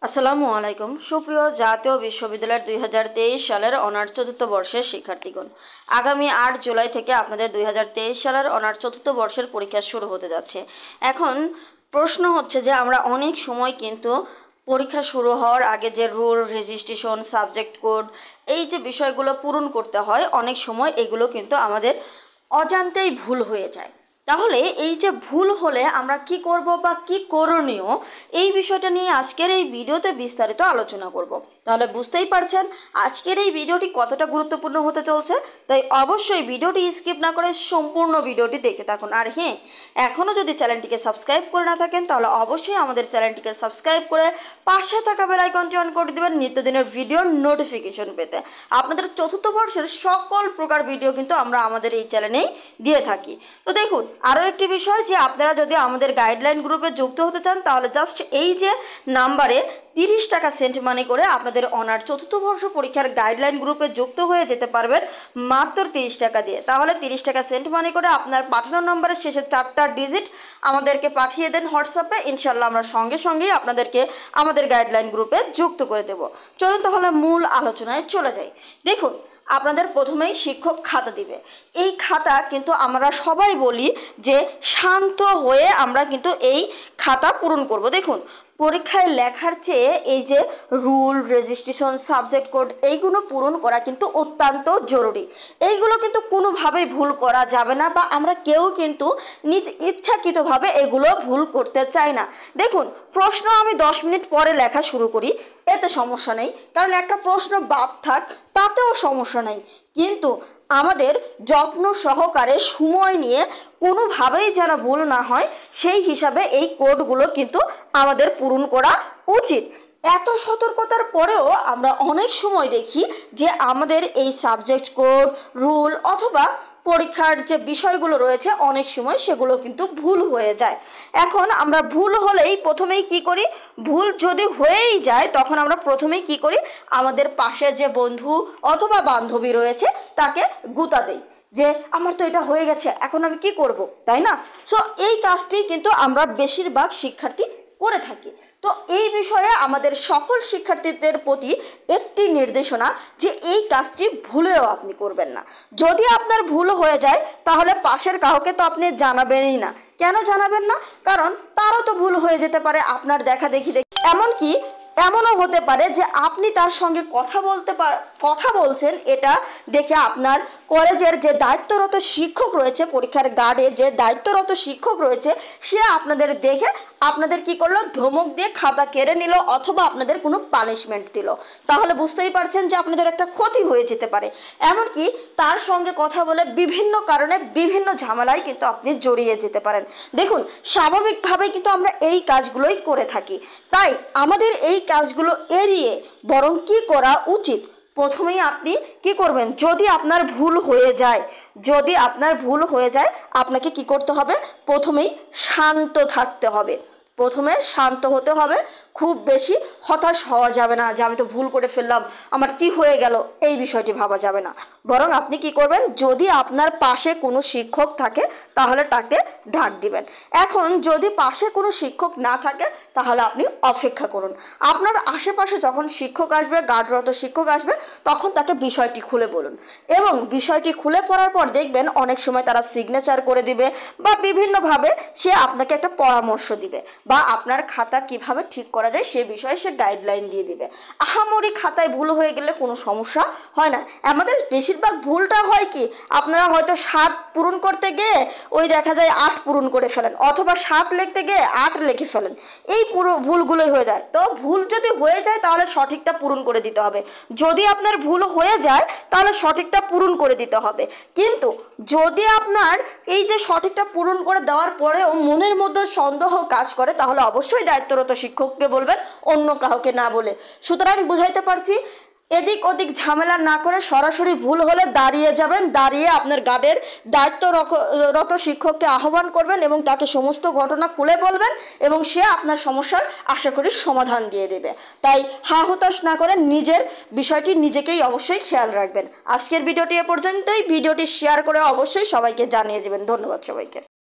আসসালামু আলাইকুম সুপ্রিয় জাতীয় বিশ্ববিদ্যালয়ের 2023 সালের অনার্স চতুর্থ বর্ষের শিক্ষার্থীগণ, আগামী 8 জুলাই থেকে আপনাদের 2023 সালের অনার্স চতুর্থ বর্ষের পরীক্ষা শুরু হতে যাচ্ছে। এখন প্রশ্ন হচ্ছে যে আমরা অনেক সময় কিন্তু পরীক্ষা শুরু হওয়ার আগে যে রুল, রেজিস্ট্রেশন, সাবজেক্ট কোড, এই যে বিষয়গুলো পূরণ করতে হয়, অনেক সময় এগুলো কিন্তু আমাদের অজান্তেই ভুল হয়ে যায়। তাহলে এই যে ভুল হলে আমরা কি করব বা কি করণীয়, এই বিষয়টা নিয়ে আজকের এই ভিডিওতে বিস্তারিত আলোচনা করব। তাহলে বুঝতেই পারছেন আজকের এই ভিডিওটি কতটা গুরুত্বপূর্ণ হতে চলছে। তাই অবশ্যই ভিডিওটি স্কিপ না করে সম্পূর্ণ ভিডিওটি দেখে থাকুন। আর হ্যাঁ, এখনও যদি চ্যানেলটিকে সাবস্ক্রাইব করে না থাকেন তাহলে অবশ্যই আমাদের চ্যানেলটিকে সাবস্ক্রাইব করে পাশে থাকা বেল আইকনটি অন করে দেবেন নিত্যদিনের ভিডিওর নোটিফিকেশন পেতে। আপনাদের চতুর্থ বর্ষের সকল প্রকার ভিডিও কিন্তু আমরা আমাদের এই চ্যানেলেই দিয়ে থাকি। তো দেখুন, আরও একটি বিষয় যে আপনারা যদি আমাদের গাইডলাইন গ্রুপে যুক্ত হতে চান তাহলে জাস্ট এই যে নাম্বারে 30 টাকা সেন্ট মানি করে আপনাদের অনার্স চতুর্থ বর্ষ পরীক্ষার গাইডলাইন গ্রুপে যুক্ত হয়ে যেতে পারবেন মাত্র 30 টাকা দিয়ে। তাহলে 30 টাকা সেন্ট মানি করে আপনার পাঠানো নাম্বারের শেষে 4টা ডিজিট আমাদেরকে পাঠিয়ে দেন হোয়াটসঅ্যাপে। ইনশাল্লাহ আমরা সঙ্গে সঙ্গেই আপনাদেরকে আমাদের গাইডলাইন গ্রুপে যুক্ত করে দেব। চলুন তাহলে মূল আলোচনায় চলে যাই। দেখুন, আপনাদের প্রথমেই শিক্ষক খাতা দিবে। এই খাতা কিন্তু আমরা সবাই বলি যে শান্ত হয়ে আমরা কিন্তু এই খাতা পূরণ করব। দেখুন, পরীক্ষায় লেখার চেয়ে এই যে রুল, রেজিস্ট্রেশন, সাবজেক্ট কোড, এইগুলো পূরণ করা কিন্তু অত্যন্ত জরুরি। এইগুলো কিন্তু কোনোভাবেই ভুল করা যাবে না, বা আমরা কেউ কিন্তু নিজ ইচ্ছাকৃতভাবে এগুলো ভুল করতে চাই না। দেখুন, প্রশ্ন আমি 10 মিনিট পরে লেখা শুরু করি, এতে সমস্যা নেই, কারণ একটা প্রশ্ন বাদ থাক তাতেও সমস্যা নেই। কিন্তু আমাদের যত্ন সহকারে সময় নিয়ে কোনোভাবেই যেন ভুল না হয় সেই হিসাবে এই কোডগুলো কিন্তু আমাদের পূরণ করা উচিত। এত সতর্কতার পরেও আমরা অনেক সময় দেখি যে আমাদের এই সাবজেক্ট কোড, রুল অথবা পরীক্ষার যে বিষয়গুলো রয়েছে অনেক সময় সেগুলো কিন্তু ভুল হয়ে যায়। এখন আমরা ভুল হলেই প্রথমেই কি করি, ভুল যদি হয়েই যায় তখন আমরা প্রথমেই কি করি, আমাদের পাশে যে বন্ধু অথবা বান্ধবী রয়েছে তাকে গুঁতা দেই যে আমার তো এটা হয়ে গেছে, এখন আমি কি করব, তাই না? সো এই কাজটি কিন্তু আমরা বেশিরভাগ শিক্ষার্থী করে থাকি। তো এই বিষয়ে আমাদের সকল শিক্ষার্থীদের প্রতি একটি নির্দেশনা যে এই কাজটি ভুলেও আপনি করবেন না। যদি আপনার ভুল হয়ে যায় তাহলে পাশের কাউকে তো আপনি জানাবেনই না। কেন জানাবেন না? কারণ তারও তো ভুল হয়ে যেতে পারে আপনার দেখা দেখি। এমনকি এমনও হতে পারে যে আপনি তার সঙ্গে কথা বলছেন, এটা দেখে আপনার কলেজের যে দায়িত্বরত শিক্ষক রয়েছে, পরীক্ষার গার্ডে যে দায়িত্বরত শিক্ষক রয়েছে, সে আপনাদের দেখে আপনাদের কি করলো, ধমক দিয়ে খাতা কেড়ে নিল অথবা আপনাদের কোনো পানিশমেন্ট দিল। তাহলে বুঝতেই পারছেন যে আপনাদের একটা ক্ষতি হয়ে যেতে পারে। এমনকি তার সঙ্গে কথা বলে বিভিন্ন কারণে বিভিন্ন ঝামেলায় কিন্তু আপনি জড়িয়ে যেতে পারেন। দেখুন, স্বাভাবিকভাবেই কিন্তু আমরা এই কাজগুলোই করে থাকি। তাই আমাদের এই কাজগুলো এড়িয়ে বরং কি করা উচিত, প্রথমেই আপনি কি করবেন, যদি আপনার ভুল হয়ে যায় আপনাকে কি করতে হবে, প্রথমেই শান্ত থাকতে হবে। প্রথমে শান্ত হতে হবে, খুব বেশি হতাশ হওয়া যাবে না যে আমি তো ভুল করে ফেললাম, আমার কি হয়ে গেল, এই বিষয়টি ভাবা যাবে না। বরং আপনি কি করবেন, যদি আপনার পাশে কোনো শিক্ষক থাকে তাহলে তাকে ডাক দিবেন। এখন যদি পাশে কোনো শিক্ষক না থাকে তাহলে আপনি অপেক্ষা করুন। আপনার আশেপাশে যখন শিক্ষক আসবে, গার্ডরত শিক্ষক আসবে, তখন তাকে বিষয়টি খুলে বলুন। এবং বিষয়টি খুলে পড়ার পর দেখবেন অনেক সময় তারা সিগনেচার করে দিবে বা বিভিন্নভাবে সে আপনাকে একটা পরামর্শ দিবে, বা আপনার খাতা কিভাবে ঠিক করা যায় সে বিষয়ে সে গাইডলাইন দিয়ে দিবে। আহামরি খাতায় ভুল হয়ে গেলে কোনো সমস্যা হয় না। আমাদের বেশিরভাগ ভুলটা হয় কি, আপনারা হয়তো 7 পূরণ করতে গিয়ে ওই দেখা যায় 8 পূরণ করে ফেলেন, অথবা 7 লিখতে গিয়ে 8 লিখে ফেলেন। এই পুরো ভুলগুলোই হয়ে যায়। তো ভুল যদি হয়ে যায় তাহলে সঠিকটা পূরণ করে দিতে হবে। যদি আপনার ভুল হয়ে যায় তাহলে সঠিকটা পূরণ করে দিতে হবে। কিন্তু যদি আপনার এই যে সঠিকটা পূরণ করে দেওয়ার পরেও মনের মধ্যে সন্দেহ কাজ করে তাহলে অবশ্যই দায়িত্বরত শিক্ষককে বলবেন, অন্য কাউকে না বলে। সুতরাং বুঝাইতে পারছি, এদিক ওদিক ঝামেলা না করে সরাসরি ভুল হলে দাঁড়িয়ে যাবেন, দাঁড়িয়ে আপনার গার্ডের দায়িত্বরত শিক্ষককে আহ্বান করবেন এবং তাকে সমস্ত ঘটনা খুলে বলবেন এবং সে আপনার সমস্যার আশা করি সমাধান দিয়ে দেবে। তাই হতাশ না করে নিজের বিষয়টি নিজেকেই অবশ্যই খেয়াল রাখবেন। আজকের ভিডিওটি এ পর্যন্তই। ভিডিওটি শেয়ার করে অবশ্যই সবাইকে জানিয়ে দেবেন। ধন্যবাদ সবাইকে।